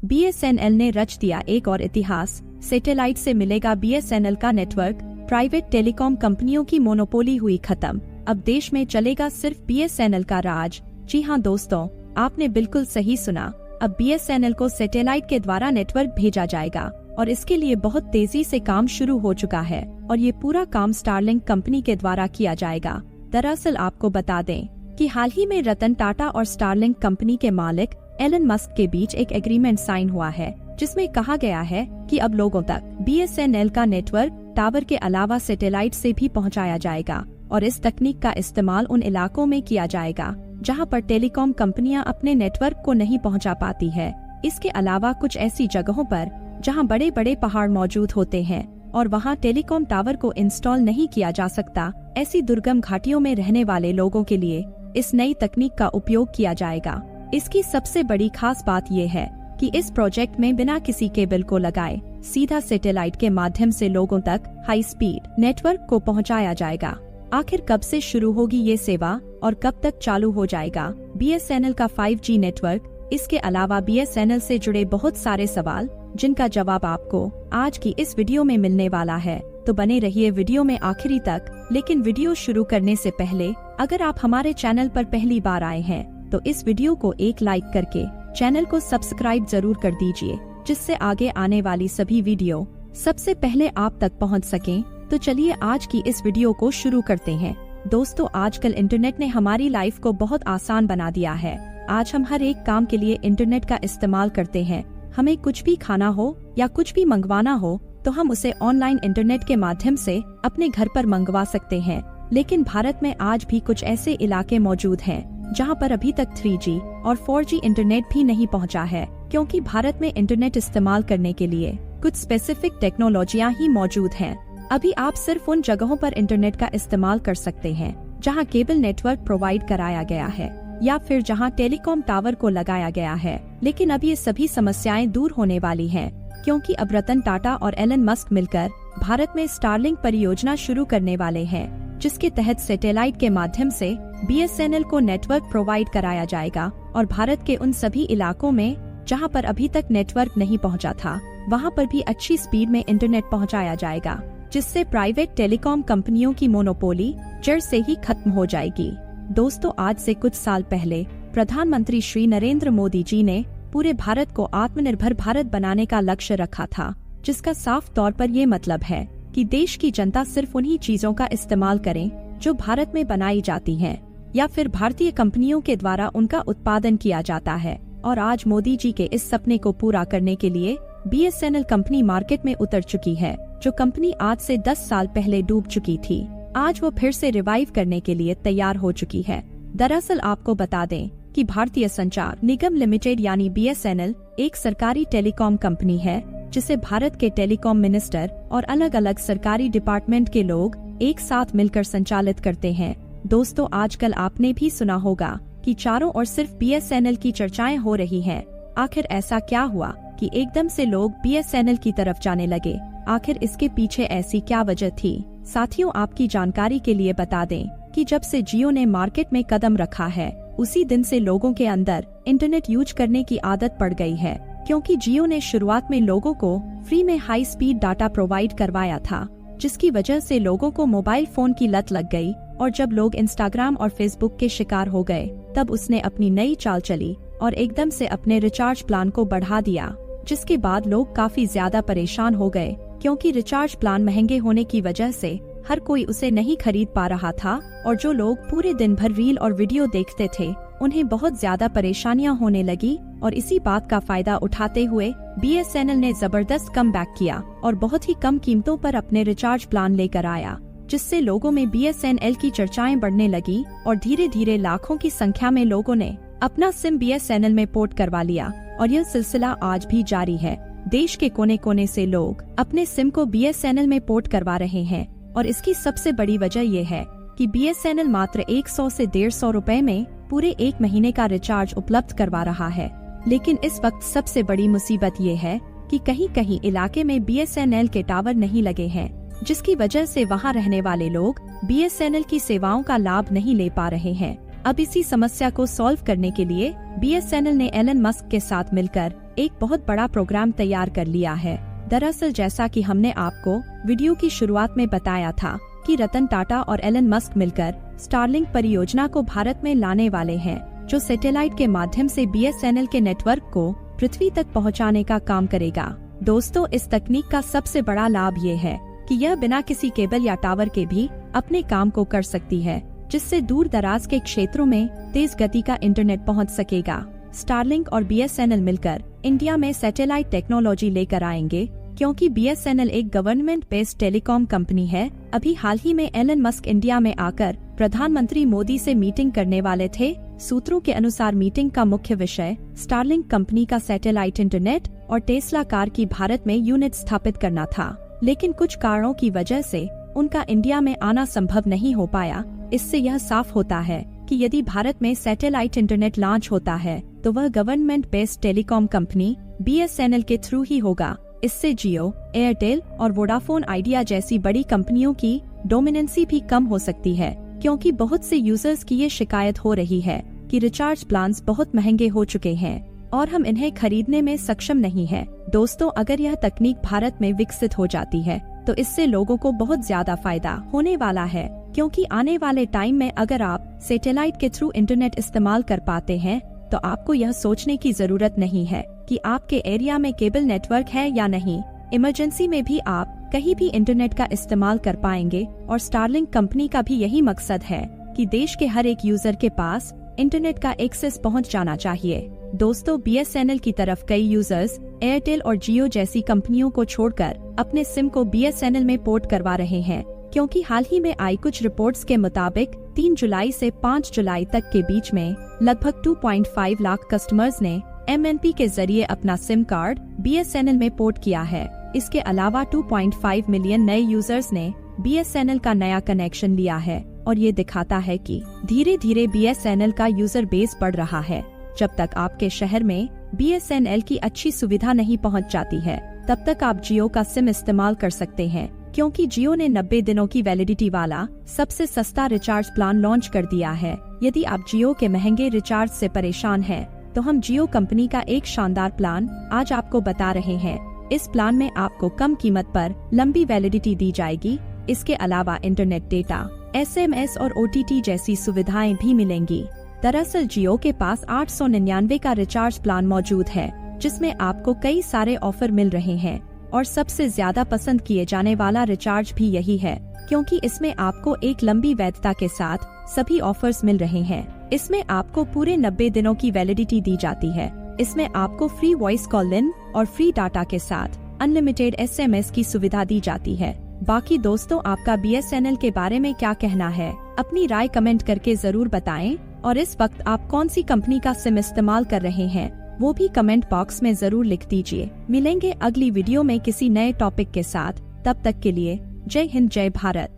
BSNL ने रच दिया एक और इतिहास। सैटेलाइट से मिलेगा BSNL का नेटवर्क, प्राइवेट टेलीकॉम कंपनियों की मोनोपोली हुई खत्म। अब देश में चलेगा सिर्फ BSNL का राज। जी हाँ दोस्तों, आपने बिल्कुल सही सुना। अब BSNL को सैटेलाइट के द्वारा नेटवर्क भेजा जाएगा और इसके लिए बहुत तेजी से काम शुरू हो चुका है और ये पूरा काम स्टारलिंक कंपनी के द्वारा किया जाएगा। दरअसल आपको बता दें कि हाल ही में रतन टाटा और स्टारलिंक कंपनी के मालिक एलन मस्क के बीच एक एग्रीमेंट साइन हुआ है, जिसमें कहा गया है कि अब लोगों तक BSNL का नेटवर्क टावर के अलावा सैटेलाइट से भी पहुंचाया जाएगा और इस तकनीक का इस्तेमाल उन इलाकों में किया जाएगा जहां पर टेलीकॉम कंपनियां अपने नेटवर्क को नहीं पहुंचा पाती है। इसके अलावा कुछ ऐसी जगहों पर जहां बड़े बड़े पहाड़ मौजूद होते हैं और वहां टेलीकॉम टावर को इंस्टॉल नहीं किया जा सकता, ऐसी दुर्गम घाटियों में रहने वाले लोगों के लिए इस नई तकनीक का उपयोग किया जाएगा। इसकी सबसे बड़ी खास बात ये है कि इस प्रोजेक्ट में बिना किसी केबल को लगाए सीधा सैटेलाइट के माध्यम से लोगों तक हाई स्पीड नेटवर्क को पहुंचाया जाएगा। आखिर कब से शुरू होगी ये सेवा और कब तक चालू हो जाएगा BSNL का 5G नेटवर्क? इसके अलावा BSNL से जुड़े बहुत सारे सवाल जिनका जवाब आपको आज की इस वीडियो में मिलने वाला है, तो बने रहिए वीडियो में आखिरी तक। लेकिन वीडियो शुरू करने से पहले अगर आप हमारे चैनल पर पहली बार आए हैं तो इस वीडियो को एक लाइक करके चैनल को सब्सक्राइब जरूर कर दीजिए, जिससे आगे आने वाली सभी वीडियो सबसे पहले आप तक पहुंच सकें। तो चलिए आज की इस वीडियो को शुरू करते हैं। दोस्तों, आजकल इंटरनेट ने हमारी लाइफ को बहुत आसान बना दिया है। आज हम हर एक काम के लिए इंटरनेट का इस्तेमाल करते हैं। हमें कुछ भी खाना हो या कुछ भी मंगवाना हो तो हम उसे ऑनलाइन इंटरनेट के माध्यम से अपने घर पर मंगवा सकते हैं। लेकिन भारत में आज भी कुछ ऐसे इलाके मौजूद हैं जहां पर अभी तक 3G और 4G इंटरनेट भी नहीं पहुंचा है, क्योंकि भारत में इंटरनेट इस्तेमाल करने के लिए कुछ स्पेसिफिक टेक्नोलॉजियां ही मौजूद हैं। अभी आप सिर्फ उन जगहों पर इंटरनेट का इस्तेमाल कर सकते हैं जहां केबल नेटवर्क प्रोवाइड कराया गया है या फिर जहां टेलीकॉम टावर को लगाया गया है। लेकिन अब ये सभी समस्याएं दूर होने वाली हैं, क्योंकि अब रतन टाटा और एलन मस्क मिलकर भारत में स्टारलिंक परियोजना शुरू करने वाले हैं, जिसके तहत सैटेलाइट के माध्यम से BSNL को नेटवर्क प्रोवाइड कराया जाएगा और भारत के उन सभी इलाकों में जहां पर अभी तक नेटवर्क नहीं पहुंचा था, वहां पर भी अच्छी स्पीड में इंटरनेट पहुंचाया जाएगा, जिससे प्राइवेट टेलीकॉम कंपनियों की मोनोपोली जड़ से ही खत्म हो जाएगी। दोस्तों, आज से कुछ साल पहले प्रधानमंत्री श्री नरेंद्र मोदी जी ने पूरे भारत को आत्मनिर्भर भारत बनाने का लक्ष्य रखा था, जिसका साफ तौर पर ये मतलब है कि देश की जनता सिर्फ उन्हीं चीजों का इस्तेमाल करे जो भारत में बनाई जाती हैं या फिर भारतीय कंपनियों के द्वारा उनका उत्पादन किया जाता है। और आज मोदी जी के इस सपने को पूरा करने के लिए BSNL कंपनी मार्केट में उतर चुकी है, जो कंपनी आज से 10 साल पहले डूब चुकी थी। आज वो फिर से रिवाइव करने के लिए तैयार हो चुकी है। दरअसल आपको बता दें कि भारतीय संचार निगम लिमिटेड यानी BSNL एक सरकारी टेलीकॉम कंपनी है, जिसे भारत के टेलीकॉम मिनिस्टर और अलग अलग सरकारी डिपार्टमेंट के लोग एक साथ मिलकर संचालित करते हैं। दोस्तों, आजकल आपने भी सुना होगा कि चारों ओर सिर्फ BSNL की चर्चाएं हो रही हैं। आखिर ऐसा क्या हुआ कि एकदम से लोग BSNL की तरफ जाने लगे? आखिर इसके पीछे ऐसी क्या वजह थी? साथियों, आपकी जानकारी के लिए बता दें कि जब से जियो ने मार्केट में कदम रखा है, उसी दिन से लोगों के अंदर इंटरनेट यूज करने की आदत पड़ गई है, क्योंकि जियो ने शुरुआत में लोगों को फ्री में हाई स्पीड डाटा प्रोवाइड करवाया था, जिसकी वजह से लोगों को मोबाइल फोन की लत लग गई। और जब लोग इंस्टाग्राम और फेसबुक के शिकार हो गए, तब उसने अपनी नई चाल चली और एकदम से अपने रिचार्ज प्लान को बढ़ा दिया, जिसके बाद लोग काफी ज्यादा परेशान हो गए, क्योंकि रिचार्ज प्लान महंगे होने की वजह से हर कोई उसे नहीं खरीद पा रहा था। और जो लोग पूरे दिन भर रील और वीडियो देखते थे, उन्हें बहुत ज्यादा परेशानियां होने लगी। और इसी बात का फायदा उठाते हुए BSNL ने जबरदस्त कमबैक किया और बहुत ही कम कीमतों पर अपने रिचार्ज प्लान लेकर आया, जिससे लोगों में BSNL की चर्चाएं बढ़ने लगी और धीरे धीरे लाखों की संख्या में लोगों ने अपना सिम BSNL में पोर्ट करवा लिया। और यह सिलसिला आज भी जारी है। देश के कोने कोने से लोग अपने सिम को BSNL में पोर्ट करवा रहे हैं और इसकी सबसे बड़ी वजह यह है कि BSNL मात्र 100 से 150 रुपए में पूरे 1 महीने का रिचार्ज उपलब्ध करवा रहा है। लेकिन इस वक्त सबसे बड़ी मुसीबत ये है कि कहीं कहीं इलाके में BSNL के टावर नहीं लगे हैं, जिसकी वजह से वहां रहने वाले लोग BSNL की सेवाओं का लाभ नहीं ले पा रहे हैं। अब इसी समस्या को सॉल्व करने के लिए BSNL ने एलन मस्क के साथ मिलकर एक बहुत बड़ा प्रोग्राम तैयार कर लिया है। दरअसल जैसा कि हमने आपको वीडियो की शुरुआत में बताया था कि रतन टाटा और एलन मस्क मिलकर स्टारलिंक परियोजना को भारत में लाने वाले हैं, जो सैटेलाइट के माध्यम से BSNL के नेटवर्क को पृथ्वी तक पहुंचाने का काम करेगा। दोस्तों, इस तकनीक का सबसे बड़ा लाभ ये है कि यह बिना किसी केबल या टावर के भी अपने काम को कर सकती है, जिससे दूर दराज के क्षेत्रों में तेज गति का इंटरनेट पहुंच सकेगा। स्टारलिंक और BSNL मिलकर इंडिया में सैटेलाइट टेक्नोलॉजी लेकर आएंगे, क्योंकि BSNL एक गवर्नमेंट बेस्ड टेलीकॉम कंपनी है। अभी हाल ही में एलन मस्क इंडिया में आकर प्रधानमंत्री मोदी से मीटिंग करने वाले थे। सूत्रों के अनुसार मीटिंग का मुख्य विषय स्टारलिंक कंपनी का सैटेलाइट इंटरनेट और टेस्ला कार की भारत में यूनिट स्थापित करना था, लेकिन कुछ कारणों की वजह से उनका इंडिया में आना संभव नहीं हो पाया। इससे यह साफ होता है कि यदि भारत में सैटेलाइट इंटरनेट लॉन्च होता है तो वह government based telecom company BSNL के थ्रू ही होगा। इससे जियो, एयरटेल और वोडाफोन आइडिया जैसी बड़ी कंपनियों की डोमिनेंसी भी कम हो सकती है, क्योंकि बहुत से यूजर्स की ये शिकायत हो रही है कि रिचार्ज प्लान्स बहुत महंगे हो चुके हैं और हम इन्हें खरीदने में सक्षम नहीं हैं। दोस्तों, अगर यह तकनीक भारत में विकसित हो जाती है तो इससे लोगों को बहुत ज्यादा फायदा होने वाला है, क्योंकि आने वाले टाइम में अगर आप सैटेलाइट के थ्रू इंटरनेट इस्तेमाल कर पाते हैं तो आपको यह सोचने की जरूरत नहीं है कि आपके एरिया में केबल नेटवर्क है या नहीं। इमरजेंसी में भी आप कहीं भी इंटरनेट का इस्तेमाल कर पाएंगे। और स्टारलिंक कंपनी का भी यही मकसद है कि देश के हर एक यूजर के पास इंटरनेट का एक्सेस पहुंच जाना चाहिए। दोस्तों, BSNL की तरफ कई यूजर्स एयरटेल और जियो जैसी कंपनियों को छोड़कर अपने सिम को BSNL में पोर्ट करवा रहे हैं, क्योंकि हाल ही में आई कुछ रिपोर्ट्स के मुताबिक 3 जुलाई से 5 जुलाई तक के बीच में लगभग 2.5 लाख कस्टमर्स ने MNP के जरिए अपना सिम कार्ड BSNL में पोर्ट किया है। इसके अलावा 2.5 मिलियन नए यूजर्स ने BSNL का नया कनेक्शन लिया है और ये दिखाता है कि धीरे धीरे BSNL का यूजर बेस बढ़ रहा है। जब तक आपके शहर में BSNL की अच्छी सुविधा नहीं पहुंच जाती है, तब तक आप जियो का सिम इस्तेमाल कर सकते हैं, क्योंकि जियो ने 90 दिनों की वैलिडिटी वाला सबसे सस्ता रिचार्ज प्लान लॉन्च कर दिया है। यदि आप जियो के महंगे रिचार्ज से परेशान हैं, तो हम जियो कंपनी का एक शानदार प्लान आज आपको बता रहे हैं। इस प्लान में आपको कम कीमत पर लंबी वैलिडिटी दी जाएगी। इसके अलावा इंटरनेट डेटा, SMS और OTT जैसी सुविधाएं भी मिलेंगी। दरअसल जियो के पास 899 का रिचार्ज प्लान मौजूद है, जिसमें आपको कई सारे ऑफर मिल रहे हैं और सबसे ज्यादा पसंद किए जाने वाला रिचार्ज भी यही है, क्योंकि इसमें आपको एक लंबी वैधता के साथ सभी ऑफर्स मिल रहे हैं। इसमें आपको पूरे 90 दिनों की वैलिडिटी दी जाती है। इसमें आपको फ्री वॉइस कॉल इन और फ्री डाटा के साथ अनलिमिटेड SMS की सुविधा दी जाती है। बाकी दोस्तों, आपका BSNL के बारे में क्या कहना है? अपनी राय कमेंट करके जरूर बताएं और इस वक्त आप कौन सी कंपनी का सिम इस्तेमाल कर रहे हैं वो भी कमेंट बॉक्स में जरूर लिख दीजिए। मिलेंगे अगली वीडियो में किसी नए टॉपिक के साथ। तब तक के लिए जय हिंद, जय भारत।